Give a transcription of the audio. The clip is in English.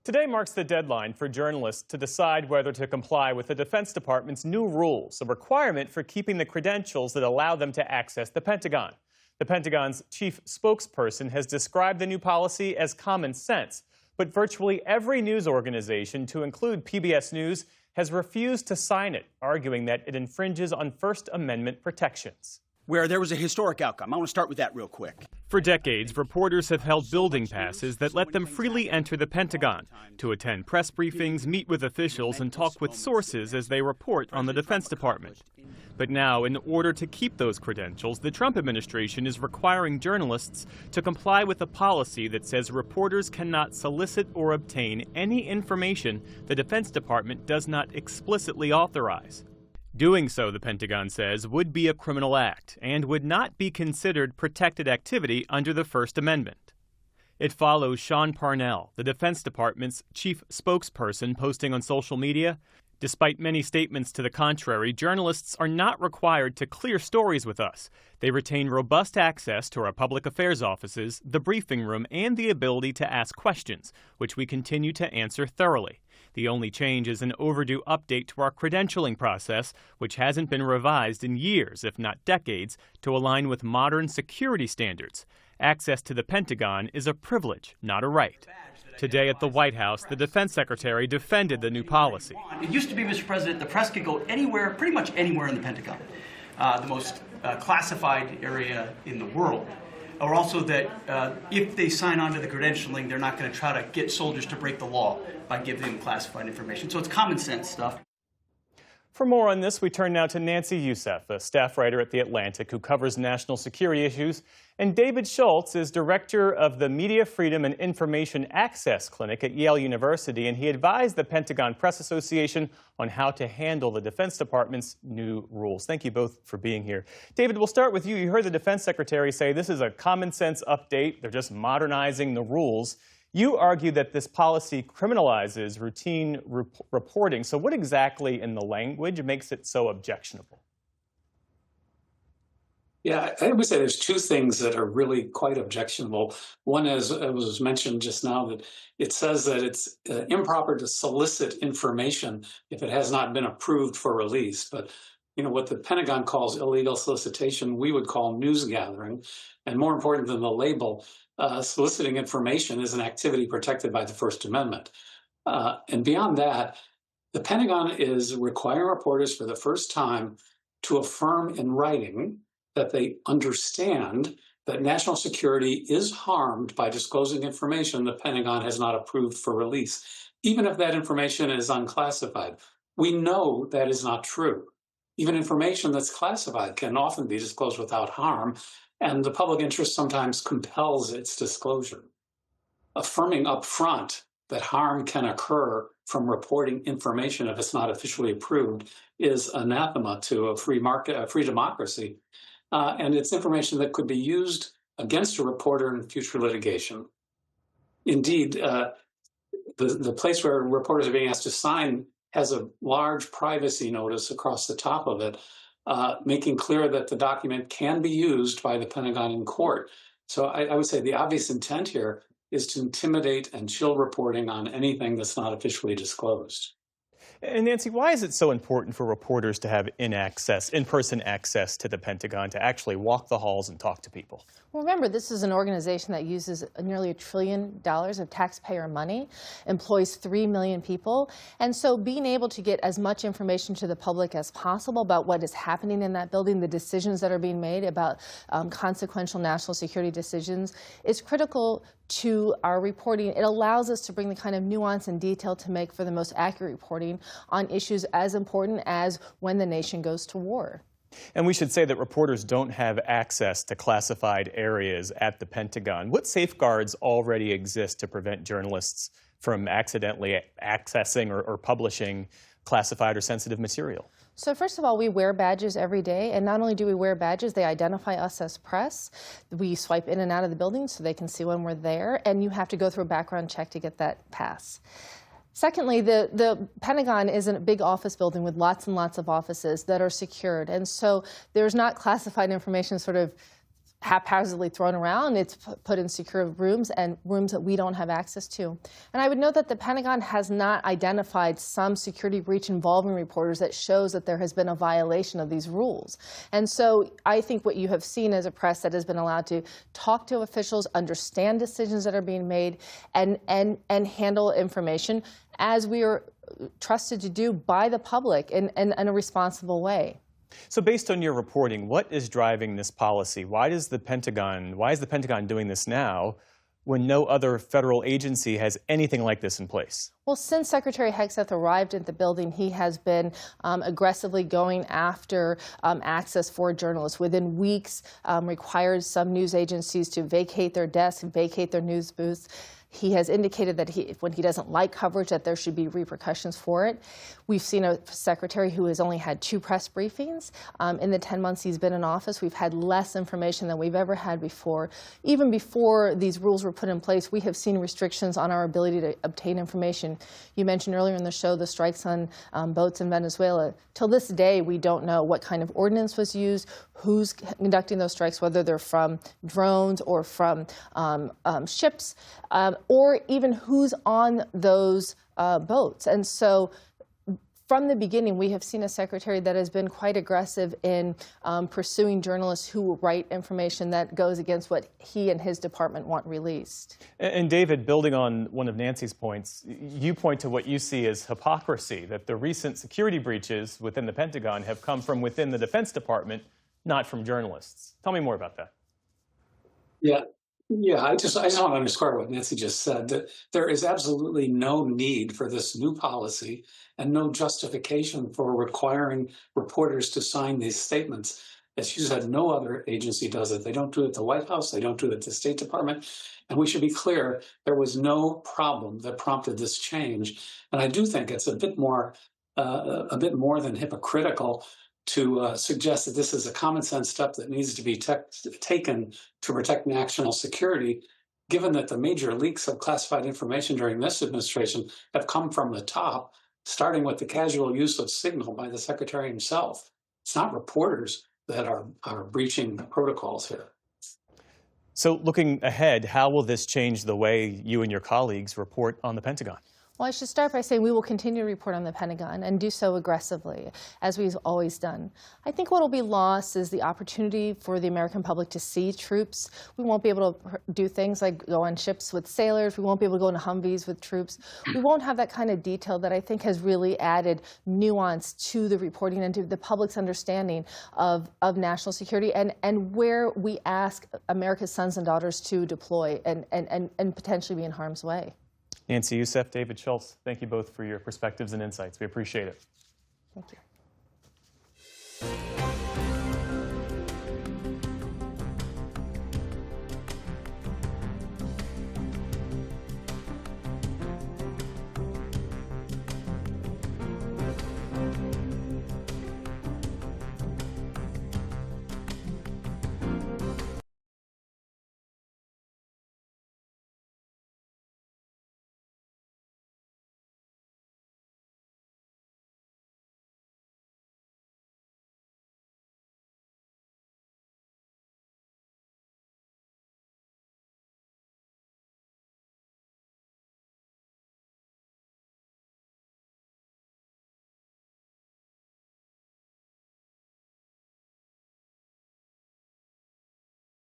Today marks the deadline for journalists to decide whether to comply with the Defense Department's new rules, a requirement for keeping the credentials that allow them to access the Pentagon. The Pentagon's chief spokesperson has described the new policy as common sense, but virtually every news organization, to include PBS News, has refused to sign it, arguing that it infringes on First Amendment protections. Where there was a historic outcome. I want to start with that real quick. For decades, reporters have held building passes that let them freely enter the Pentagon to attend press briefings, meet with officials, and talk with sources as they report on the Defense Department. But now, in order to keep those credentials, the Trump administration is requiring journalists to comply with a policy that says reporters cannot solicit or obtain any information the Defense Department does not explicitly authorize. Doing so, the Pentagon says, would be a criminal act and would not be considered protected activity under the First Amendment. It follows Sean Parnell, the Defense Department's chief spokesperson, posting on social media, "Despite many statements to the contrary, journalists are not required to clear stories with us. They retain robust access to our public affairs offices, the briefing room, and the ability to ask questions, which we continue to answer thoroughly. The only change is an overdue update to our credentialing process, which hasn't been revised in years, if not decades, to align with modern security standards. Access to the Pentagon is a privilege, not a right." Today at the White House, the Defense Secretary defended the new policy. It used to be, Mr. President, the press could go anywhere, pretty much anywhere in the Pentagon, the most classified area in the world. Or also that if they sign on to the credentialing, they're not going to try to get soldiers to break the law by giving them classified information. So it's common sense stuff. For more on this, we turn now to Nancy Youssef, a staff writer at The Atlantic who covers national security issues, and David Schultz is director of the Media Freedom and Information Access Clinic at Yale University, and he advised the Pentagon Press Association on how to handle the Defense Department's new rules. Thank you both for being here. David, we'll start with you. You heard the Defense Secretary say this is a common sense update. They're just modernizing the rules. You argue that this policy criminalizes routine reporting. So what exactly in the language makes it so objectionable? Yeah, I would say there's two things that are really quite objectionable. One is, it was mentioned just now, that it says that it's improper to solicit information if it has not been approved for release. But what the Pentagon calls illegal solicitation, we would call news gathering. And more important than the label, soliciting information is an activity protected by the First Amendment. And beyond that, the Pentagon is requiring reporters for the first time to affirm in writing that they understand that national security is harmed by disclosing information the Pentagon has not approved for release, even if that information is unclassified. We know that is not true. Even information that's classified can often be disclosed without harm, and the public interest sometimes compels its disclosure. Affirming up front that harm can occur from reporting information if it's not officially approved is anathema to a free market, a free democracy, and it's information that could be used against a reporter in future litigation. Indeed, the place where reporters are being asked to sign has a large privacy notice across the top of it, making clear that the document can be used by the Pentagon in court. So I would say the obvious intent here is to intimidate and chill reporting on anything that's not officially disclosed. And Nancy, why is it so important for reporters to have in-person access to the Pentagon, to actually walk the halls and talk to people? Well, remember, this is an organization that uses nearly $1 trillion of taxpayer money, employs 3 million people. And so being able to get as much information to the public as possible about what is happening in that building, the decisions that are being made about consequential national security decisions, is critical to our reporting. It allows us to bring the kind of nuance and detail to make for the most accurate reporting on issues as important as when the nation goes to war. And we should say that reporters don't have access to classified areas at the Pentagon. What safeguards already exist to prevent journalists from accidentally accessing or publishing classified or sensitive material? So first of all, we wear badges every day, and not only do we wear badges, they identify us as press. We swipe in and out of the building so they can see when we're there, and you have to go through a background check to get that pass. Secondly, the Pentagon is a big office building with lots and lots of offices that are secured, and so there's not classified information sort of haphazardly thrown around. It's put in secure rooms and rooms that we don't have access to. And I would note that the Pentagon has not identified some security breach involving reporters that shows that there has been a violation of these rules. And so I think what you have seen as a press that has been allowed to talk to officials, understand decisions that are being made, and handle information as we are trusted to do by the public in a responsible way. So based on your reporting, what is driving this policy? Why is the Pentagon doing this now when no other federal agency has anything like this in place? Well, since Secretary Hegseth arrived at the building, he has been aggressively going after access for journalists. Within weeks, required some news agencies to vacate their desks, vacate their news booths. He has indicated that when he doesn't like coverage, that there should be repercussions for it. We've seen a secretary who has only had 2 press briefings. In the 10 months he's been in office, we've had less information than we've ever had before. Even before these rules were put in place, we have seen restrictions on our ability to obtain information. You mentioned earlier in the show the strikes on boats in Venezuela. Till this day, we don't know what kind of ordinance was used, who's conducting those strikes, whether they're from drones or from ships, or even who's on those boats. And so from the beginning, we have seen a secretary that has been quite aggressive in pursuing journalists who write information that goes against what he and his department want released. And David, building on one of Nancy's points, you point to what you see as hypocrisy, that the recent security breaches within the Pentagon have come from within the Defense Department, not from journalists. Tell me more about that. Yeah, I just want to underscore what Nancy just said, that there is absolutely no need for this new policy and no justification for requiring reporters to sign these statements. As you said, no other agency does it. They don't do it at the White House. They don't do it at the State Department. And we should be clear, there was no problem that prompted this change. And I do think it's a bit more than hypocritical to suggest that this is a common sense step that needs to be taken to protect national security, given that the major leaks of classified information during this administration have come from the top, starting with the casual use of Signal by the Secretary himself. It's not reporters that are breaching protocols here. So looking ahead, how will this change the way you and your colleagues report on the Pentagon? Well, I should start by saying we will continue to report on the Pentagon and do so aggressively, as we've always done. I think what will be lost is the opportunity for the American public to see troops. We won't be able to do things like go on ships with sailors. We won't be able to go in Humvees with troops. We won't have that kind of detail that I think has really added nuance to the reporting and to the public's understanding of national security and where we ask America's sons and daughters to deploy and potentially be in harm's way. Nancy Youssef, David Schultz, thank you both for your perspectives and insights. We appreciate it. Thank you.